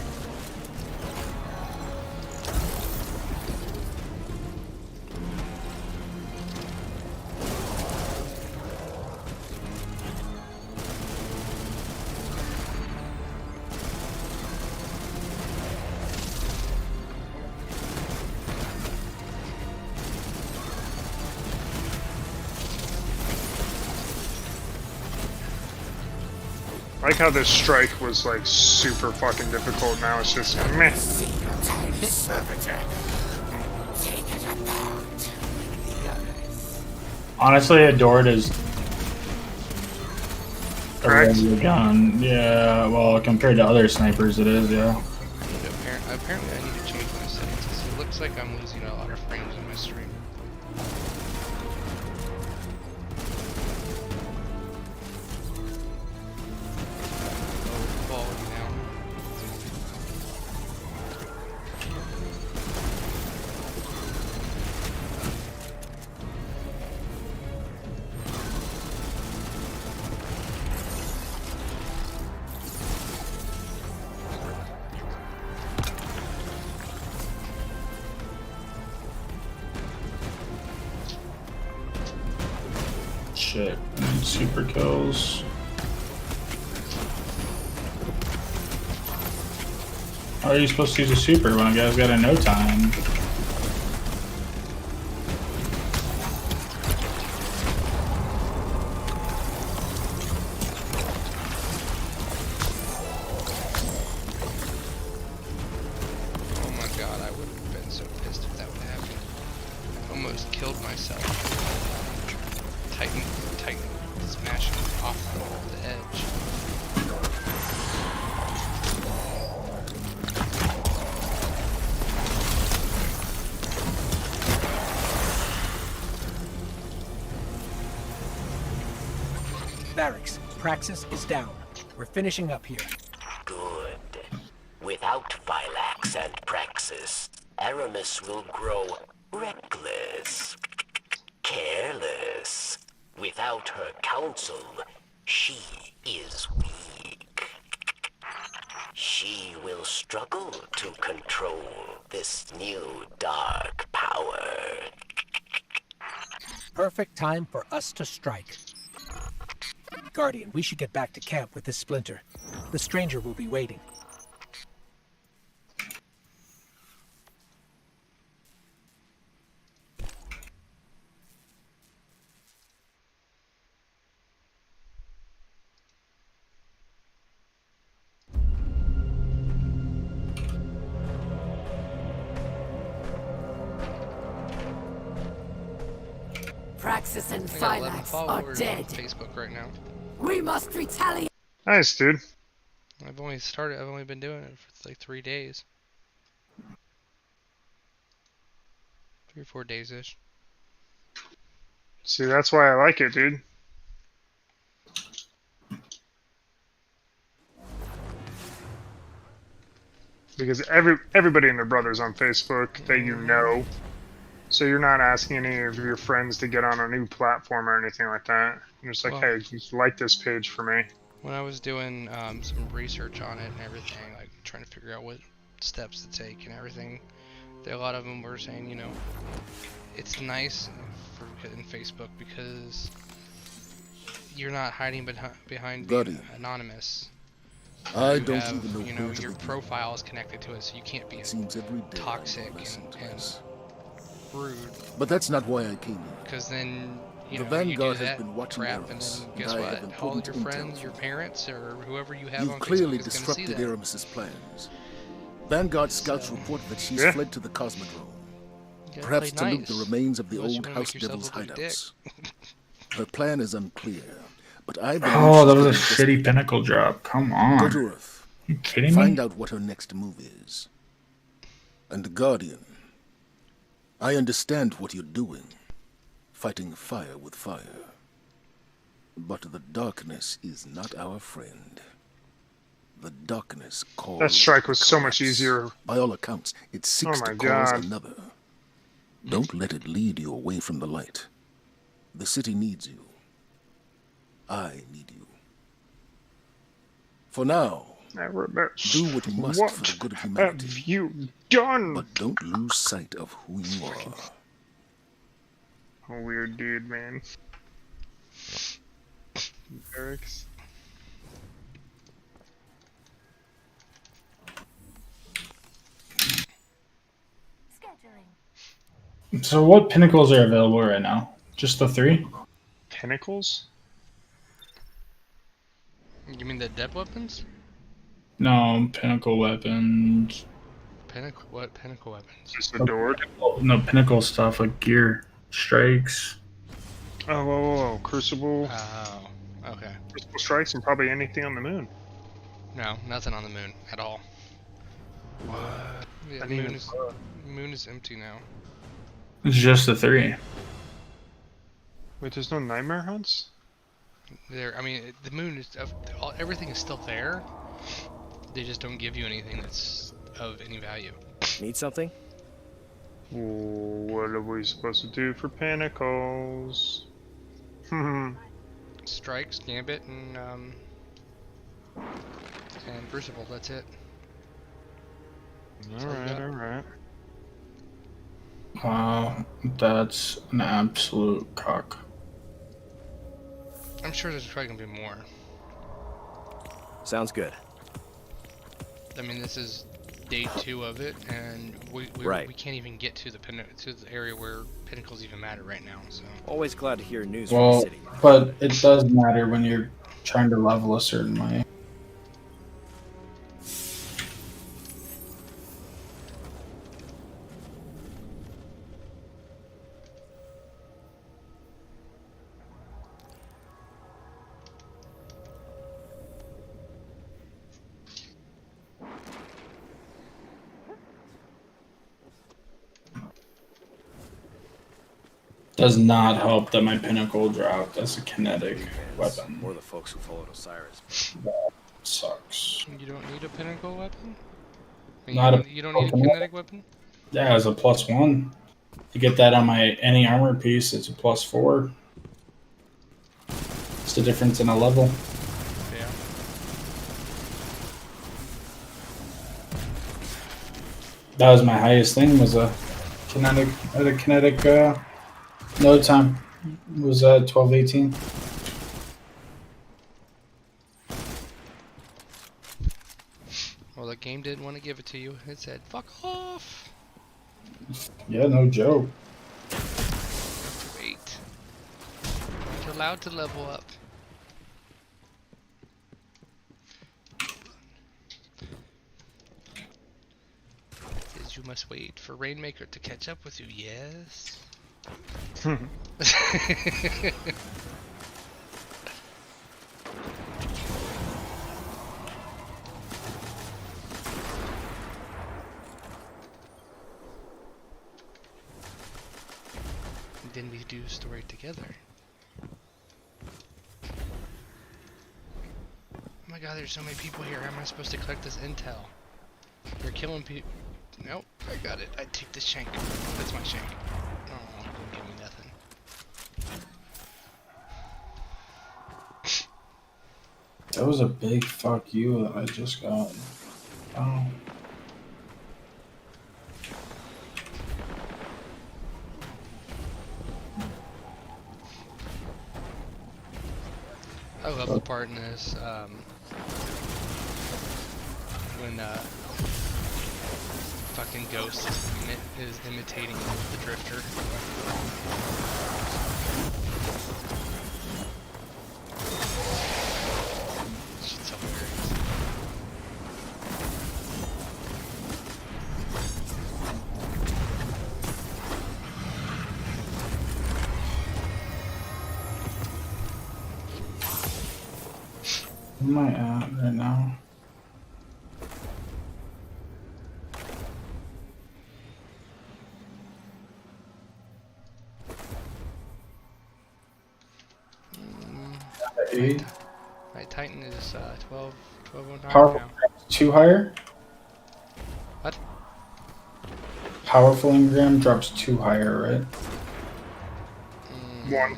I like how this strike was like super fucking difficult. Now it's just meh. See your tiny servitor. Take it apart with the others. Honestly, Adored is a Correct. regular gun. Yeah, well, compared to other snipers, it is, yeah. Apparently, I need to change my settings because it looks like I'm losing a lot of frames in my stream. Low quality now. Shit. I need super kills. How are you supposed to use a super when a guy's got a no time? Oh my god, I would have been so pissed if that would happen. I almost killed myself. Titan smashing off the edge. Barracks, Praxis is down. We're finishing up here. Good. Without Phylax and Praxis, Aramis will grow reckless, careless. Without her counsel, she is weak. She will struggle to control this new dark power. Perfect time for us to strike. Guardian, we should get back to camp with this splinter. The stranger will be waiting. Praxis and I got 11 Phylax are followers on dead. Facebook right now. We must retaliate. Nice, dude. I've only been doing it for like 3 days. 3 or 4 days ish. See, that's why I like it, dude. Because everybody and their brother's on Facebook that you know. So you're not asking any of your friends to get on a new platform or anything like that. You're just like, Well, hey, you like this page for me. When I was doing some research on it and everything, like trying to figure out what steps to take and everything, a lot of them were saying, you know, it's nice in Facebook because you're not hiding behind being Buddy. anonymous. I You don't have, even know you know, where to your begin. profile is connected to it, so you can't be It seems every day toxic I listen to and this. rude, But that's not why I came here. because then you The know Vanguard you do has that been watching crap, and Aramis, then and guess I what? have All important your intel friends, your for you. parents, or whoever you have You've on clearly Facebook is going to see disrupted that. Aramis's plans. Vanguard scouts report that she's Yeah. fled to the Cosmodrome, You gotta perhaps play to loot the nice. remains of the Unless you old wanna House make yourself Devil's look like a dick. hideouts. Her plan is unclear, but I believe Oh, that she's was a getting shitty pinnacle drop. Come Go on. to Are Earth. you kidding Find me? out what her next move is. And Guardian, I understand what you're doing. Fighting fire with fire. But the darkness is not our friend. The darkness calls. That strike was so collapse. much easier. By all accounts, it seeks Oh to my cause God. another. Don't let it lead you away from the light. The city needs you. I need you. For now, do what you must for the good of humanity. Have you done? But don't lose sight of who you are. A weird dude, man. Barracks. So what pinnacles are available right now? Just the 3? Pinnacles? You mean the dead weapons? No, pinnacle weapons. Pinnacle? What pinnacle weapons? Just the door? No, pinnacle stuff like gear, strikes. Oh, whoa, whoa, Crucible. Oh, okay. Crucible strikes and probably anything on the moon. No, nothing on the moon at all. What? Yeah, I the didn't even moon is empty now. It's just the 3. Wait, there's no nightmare hunts? There, I mean, the moon is everything is still there. They just don't give you anything that's of any value. Need something? What are we supposed to do for pinnacles? Strikes, Gambit, and Crucible. That's it. Alright. Wow, that's an absolute cock. I'm sure there's probably gonna be more. Sounds good. I mean, this is day 2 of it, and we can't even get to the area where pinnacles even matter right now. So Always glad to hear news from the Well, city. but it does matter when you're trying to level a certain way. Does not help that my pinnacle dropped as a kinetic weapon. Or the folks who followed Osiris. That sucks. you don't need a pinnacle weapon. I mean, Not you don't need a kinetic weapon. Yeah, as a +1. You get that on my any armor piece, it's a +4. It's the difference in a level. Yeah. That was my highest thing, was a kinetic load time. It was 1218. Well, the game didn't want to give it to you. It said, "Fuck off." Yeah, no joke. Wait. You're allowed to level up. Says you must wait for Rainmaker to catch up with you. Yes. Then we do story together. Oh my god, there's so many people here. How am I supposed to collect this intel? They're killing people. Nope, I got it. I take this shank. That's my shank. Oh, don't give me nothing. That was a big fuck you that I just got. Oh. I love the part in this when fucking Ghost is imitating the Drifter. Shit's hilarious. Where am I at right now? Eight. My Titan is 1209 Powerful now. 2 higher? What? Powerful engram drops 2 higher, right? One.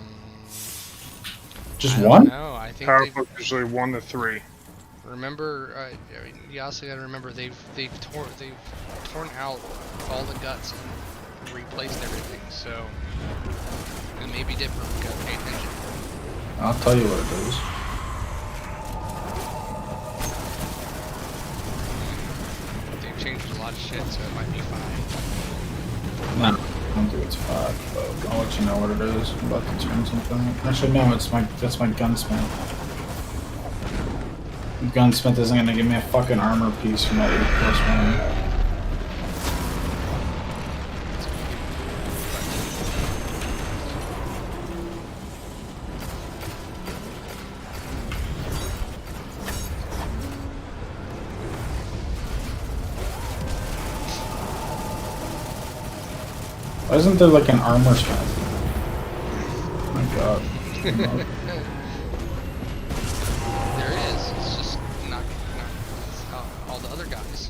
Just I don't one? know. I think Power they've, book usually 1 to 3. remember. I mean, you also got to remember they've torn out all the guts and replaced everything. So it maybe different. We gotta pay attention. I'll tell you what it is. They've changed a lot of shit, so it might be fine. No, I don't think it's 5, but I'll let you know what it is. I'm about to turn something. Actually, no, that's my gunsmith. Gunsmith isn't gonna give me a fucking armor piece from that 8+1. Why isn't there like an armor smith? Oh my god. There is. It's just not it's all the other guys.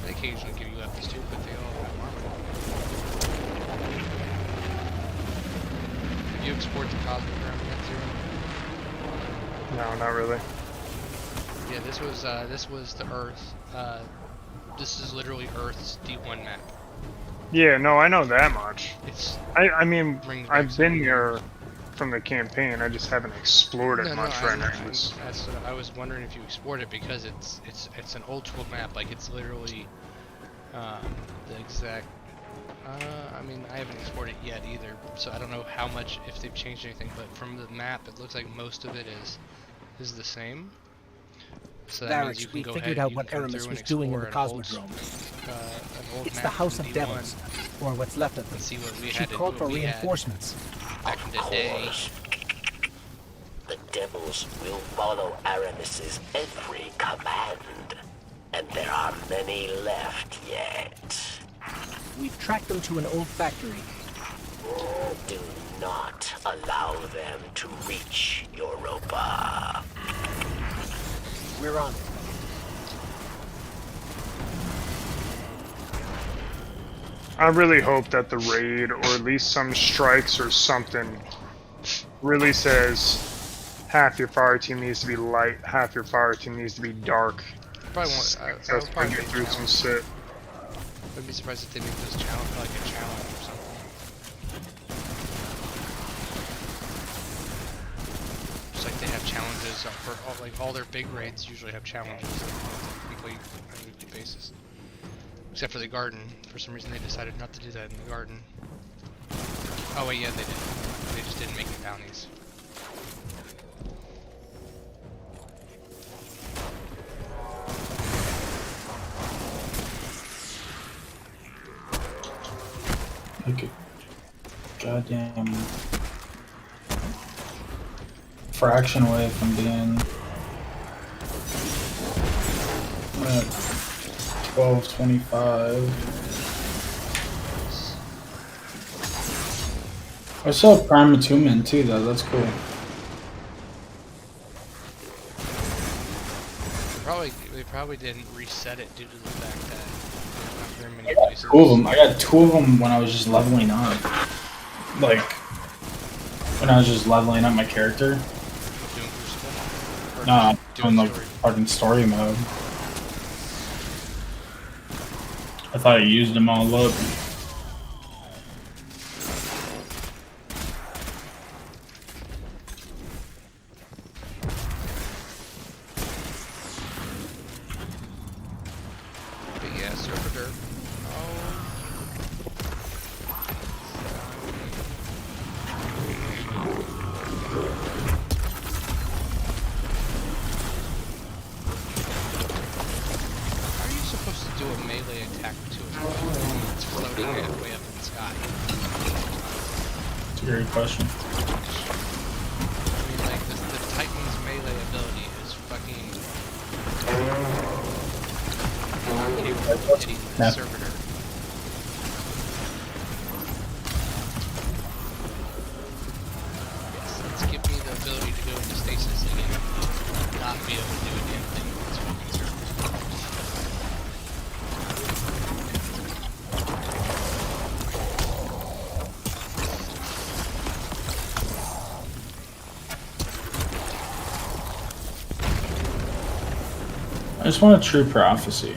They occasionally give you weapons too, but they all have armor. Did you export the Cosmic Realm yet, Zero? No, not really. Yeah, this was the Earth. This is literally Earth's D1 map. Yeah, no, I know that much. It's I mean, Rings I've back been here from the campaign. I just haven't explored it much right now. I was wondering if you export it because it's an old school map. Like it's literally the exact. I mean, I haven't exported it yet either, so I don't know how much if they've changed anything. But from the map, it looks like most of it is the same. So that means you Varric, can we go figured ahead, out you what can come Aramis through was and doing in the explore Cosmic an Realm. old It's map the House from of D1 Devils, or what's left of them. and see what we She had. called for what we had reinforcements. back in the day. Course. The devils will follow Aramis's every command, and there are many left yet. We've tracked them to an old factory. Do not allow them to reach Europa. We're on it. I really hope that the raid, or at least some strikes or something, really says half your fire team needs to be light, half your fire team needs to be dark. Probably won't. I That's would probably get make through some challenge. shit. I'd be surprised if they make this challenge like a challenge or something. Just like they have challenges for all their big raids usually have challenges that complete on a weekly basis. Except for the garden. For some reason they decided not to do that in the garden. Oh wait, yeah, they did. They just didn't make any bounties. Like a goddamn fraction away from being at 1225. I still have Prime Attunement too, though. That's cool. They probably didn't reset it due to the fact that there's not very many I got places. 2 of them. I got 2 of them when I was just leveling up. Like, when I was just leveling up my character. Doing Crucible? Or Nah, just doing like story? fucking story mode. I thought I used them all up. But yeah, Servitor. How are you supposed to do a melee attack to a weapon that's floating halfway up in the sky? It's a great question. I mean, like, the Titan's melee ability is fucking hitting the Yeah. Servitor. Let's give me the ability to go into stasis again and not be able to do a damn thing with this fucking Servitor. just want a true prophecy.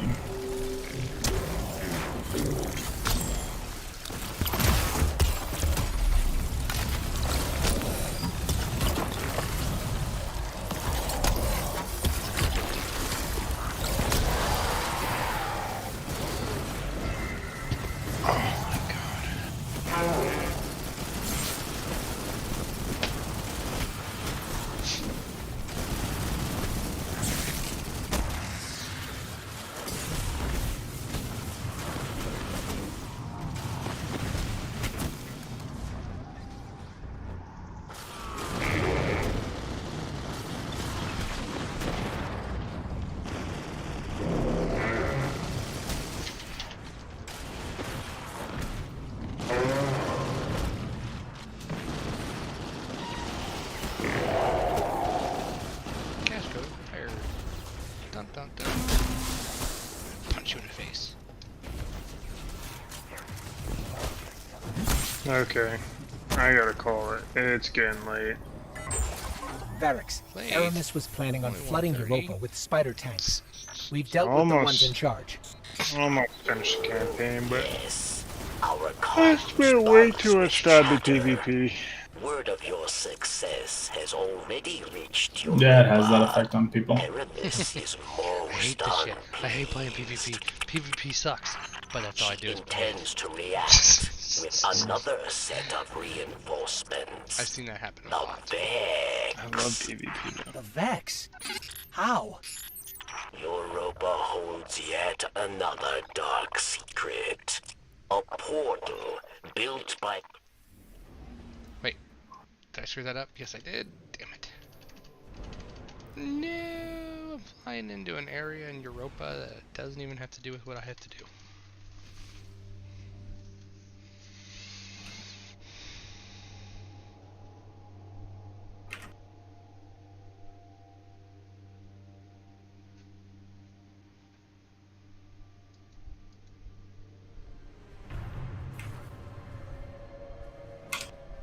Cash code fire. Dun dun dun. Punch you in the face. Okay. I gotta call it. It's getting late. Varix, Wait. Aramis was planning on Only flooding 1:30? Europa with spider tanks. We've dealt with the Almost. ones in charge. Almost finished the campaign, but Yes, our I cause spent way starts too with much time in chatter. PvP. Word of your success has already reached your Yeah, it has that effect on people. Aramis is I hate this shit. I hate unpleased. playing PvP. PvP sucks, but that's all I do She is play it. intends to react with another set of reinforcements. I've seen that happen a The lot. I Vex. love PvP though. The Vex? How? Europa holds yet another dark secret. A portal built by... Did I screw that up? Yes, I did. Damn it. No, I'm flying into an area in Europa that doesn't even have to do with what I have to do.